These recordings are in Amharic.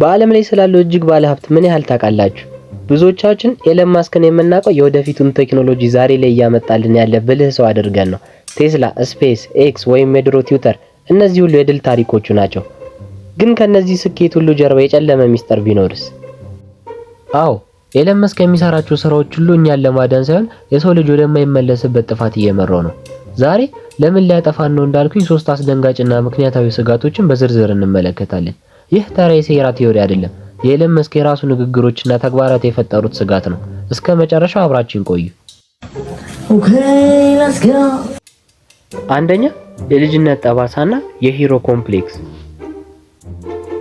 በዓለም ላይ ስላለው እጅግ ባለ ሀብት ምን ያህል ታውቃላችሁ? ብዙዎቻችን ኤለን ማስክን የምናውቀው የወደፊቱን ቴክኖሎጂ ዛሬ ላይ እያመጣልን ያለ ብልህ ሰው አድርገን ነው። ቴስላ፣ ስፔስ ኤክስ ወይም የድሮ ትዊተር፣ እነዚህ ሁሉ የድል ታሪኮቹ ናቸው። ግን ከነዚህ ስኬት ሁሉ ጀርባ የጨለመ ሚስጥር ቢኖርስ? አዎ፣ ኤለን መስክ የሚሰራቸው ስራዎች ሁሉ እኛን ለማዳን ሳይሆን የሰው ልጅ ወደማይመለስበት ጥፋት እየመራው ነው። ዛሬ ለምን ሊያጠፋን ነው እንዳልኩኝ 3 አስደንጋጭና ምክንያታዊ ስጋቶችን በዝርዝር እንመለከታለን። ይህ ተራ የሴራ ቲዮሪ አይደለም። የኤለን መስክ የራሱ ንግግሮችና ተግባራት የፈጠሩት ስጋት ነው። እስከ መጨረሻው አብራችን ቆዩ። አንደኛ፣ የልጅነት ጠባሳና የሂሮ ኮምፕሌክስ።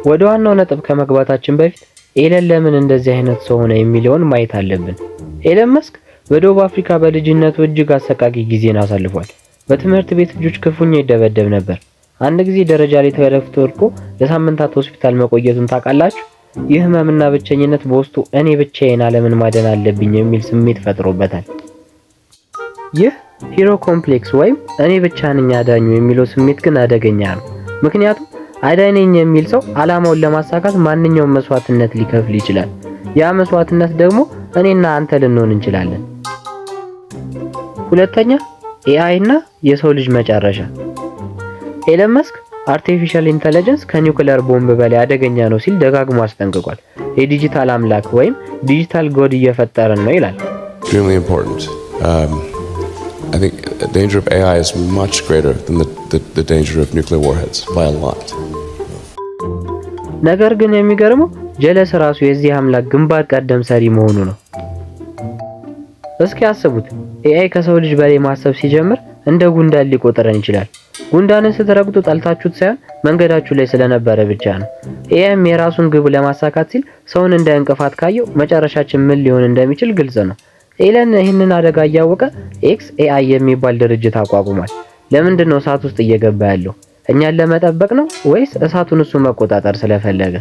ወደ ዋናው ነጥብ ከመግባታችን በፊት ኤለን ለምን እንደዚህ አይነት ሰው ሆነ የሚለውን ማየት አለብን። ኤለን መስክ በደቡብ አፍሪካ በልጅነቱ እጅግ አሰቃቂ ጊዜን አሳልፏል። በትምህርት ቤት ልጆች ክፉኛ ይደበደብ ነበር። አንድ ጊዜ ደረጃ ላይ ተደፍቶ ወድቆ ለሳምንታት ሆስፒታል መቆየቱን ታውቃላችሁ? ይህ ህመምና ብቸኝነት በውስጡ እኔ ብቻዬን ዓለምን ማዳን አለብኝ የሚል ስሜት ፈጥሮበታል። ይህ ሂሮ ኮምፕሌክስ ወይም እኔ ብቻ ነኝ አዳኙ የሚለው ስሜት ግን አደገኛ ነው። ምክንያቱም አዳኝ ነኝ የሚል ሰው ዓላማውን ለማሳካት ማንኛውም መስዋዕትነት ሊከፍል ይችላል። ያ መስዋዕትነት ደግሞ እኔና አንተ ልንሆን እንችላለን። ሁለተኛ፣ ኤአይ እና የሰው ልጅ መጨረሻ። ኤለን መስክ አርቲፊሻል ኢንተለጀንስ ከኒውክሌር ቦምብ በላይ አደገኛ ነው ሲል ደጋግሞ አስጠንቅቋል። የዲጂታል አምላክ ወይም ዲጂታል ጎድ እየፈጠረን ነው ይላል። Extremely important. I think the danger of AI is much greater than the danger of nuclear warheads by a lot. ነገር ግን የሚገርመው ጀለስ ራሱ የዚህ አምላክ ግንባር ቀደም ሰሪ መሆኑ ነው። እስኪ አስቡት፣ ኤአይ ከሰው ልጅ በላይ ማሰብ ሲጀምር እንደ ጉንዳን ሊቆጥረን ይችላል። ጉንዳንን ስትረግጡ ጠልታችሁት ሳይሆን መንገዳችሁ ላይ ስለነበረ ብቻ ነው። ኤአይም የራሱን ግብ ለማሳካት ሲል ሰውን እንደ እንቅፋት ካየው መጨረሻችን ምን ሊሆን እንደሚችል ግልጽ ነው። ኤለን ይህንን አደጋ እያወቀ ኤክስ ኤአይ የሚባል ድርጅት አቋቁሟል። ለምንድን ነው እሳት ውስጥ እየገባ ያለው? እኛን ለመጠበቅ ነው ወይስ እሳቱን እሱ መቆጣጠር ስለፈለገ?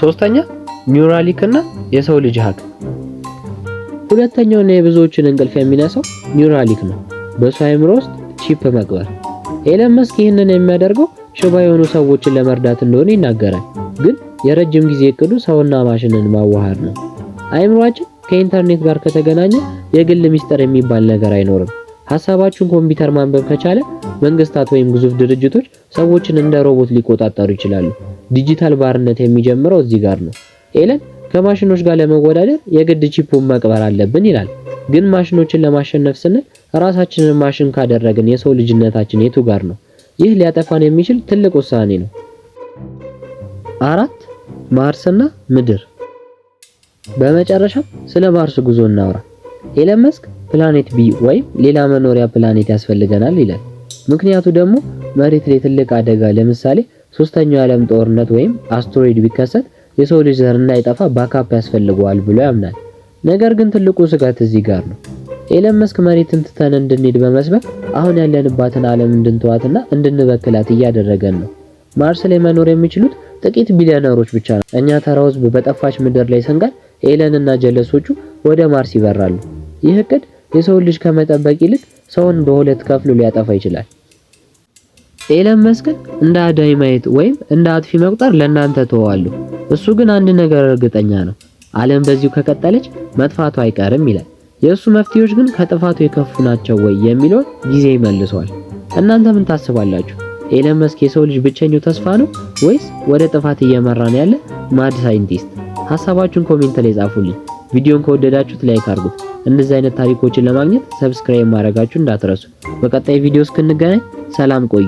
ሶስተኛ፣ ኒውራሊንክ እና የሰው ልጅ ሀቅ። ሁለተኛውና የብዙዎችን እንቅልፍ የሚነሳው ኒውራሊንክ ነው። በሱ አእምሮ ውስጥ ቺፕ መቅበር። ኤለን መስክ ይህንን የሚያደርገው ሽባ የሆኑ ሰዎችን ለመርዳት እንደሆነ ይናገራል። ግን የረጅም ጊዜ እቅዱ ሰውና ማሽንን ማዋሃድ ነው። አእምሮአችን ከኢንተርኔት ጋር ከተገናኘ የግል ሚስጥር የሚባል ነገር አይኖርም። ሐሳባችሁን ኮምፒውተር ማንበብ ከቻለ መንግስታት ወይም ግዙፍ ድርጅቶች ሰዎችን እንደ ሮቦት ሊቆጣጠሩ ይችላሉ። ዲጂታል ባርነት የሚጀምረው እዚህ ጋር ነው። ኤለን ከማሽኖች ጋር ለመወዳደር የግድ ቺፑን መቅበር አለብን ይላል። ግን ማሽኖችን ለማሸነፍ ስንል ራሳችንን ማሽን ካደረግን የሰው ልጅነታችን የቱ ጋር ነው? ይህ ሊያጠፋን የሚችል ትልቅ ውሳኔ ነው። 4 ማርስና ምድር። በመጨረሻ ስለ ማርስ ጉዞ እናውራ። ኤለን መስክ ፕላኔት ቢ ወይም ሌላ መኖሪያ ፕላኔት ያስፈልገናል ይላል። ምክንያቱ ደግሞ መሬት ላይ ትልቅ አደጋ ለምሳሌ 3ኛው የዓለም ጦርነት ወይም አስትሮይድ ቢከሰት የሰው ልጅ ዘር እንዳይጠፋ ባካፕ ያስፈልገዋል ብሎ ያምናል። ነገር ግን ትልቁ ስጋት እዚህ ጋር ነው። ኤለን መስክ መሬትን ትተን እንድንሄድ በመስበክ አሁን ያለንባትን ዓለም እንድንተዋትና እንድንበክላት እያደረገን ነው። ማርስ ላይ መኖር የሚችሉት ጥቂት ቢሊዮነሮች ብቻ ነው። እኛ ተራው ሕዝብ በጠፋች ምድር ላይ ስንቀር ኤለን እና ጀለሶቹ ወደ ማርስ ይበራሉ። ይህ እቅድ የሰው ልጅ ከመጠበቅ ይልቅ ሰውን በሁለት ከፍሎ ሊያጠፋ ይችላል። ኤለን መስክን እንደ አዳኝ ማየት ወይም እንደ አጥፊ መቁጠር ለእናንተ ተዋዋለሁ። እሱ ግን አንድ ነገር እርግጠኛ ነው፣ ዓለም በዚሁ ከቀጠለች መጥፋቱ አይቀርም ይላል። የእሱ መፍትሄዎች ግን ከጥፋቱ የከፉ ናቸው ወይ የሚለውን ጊዜ ይመልሰዋል። እናንተ ምን ታስባላችሁ? ኤለን መስክ የሰው ልጅ ብቸኛው ተስፋ ነው ወይስ ወደ ጥፋት እየመራን ያለ ማድ ሳይንቲስት? ሐሳባችሁን ኮሜንት ላይ ጻፉልኝ። ቪዲዮን ከወደዳችሁት ላይክ አድርጉት። እንደዚህ አይነት ታሪኮችን ለማግኘት ሰብስክራይብ ማድረጋችሁን እንዳትረሱ። በቀጣይ ቪዲዮ እስክንገናኝ ሰላም ቆዩ።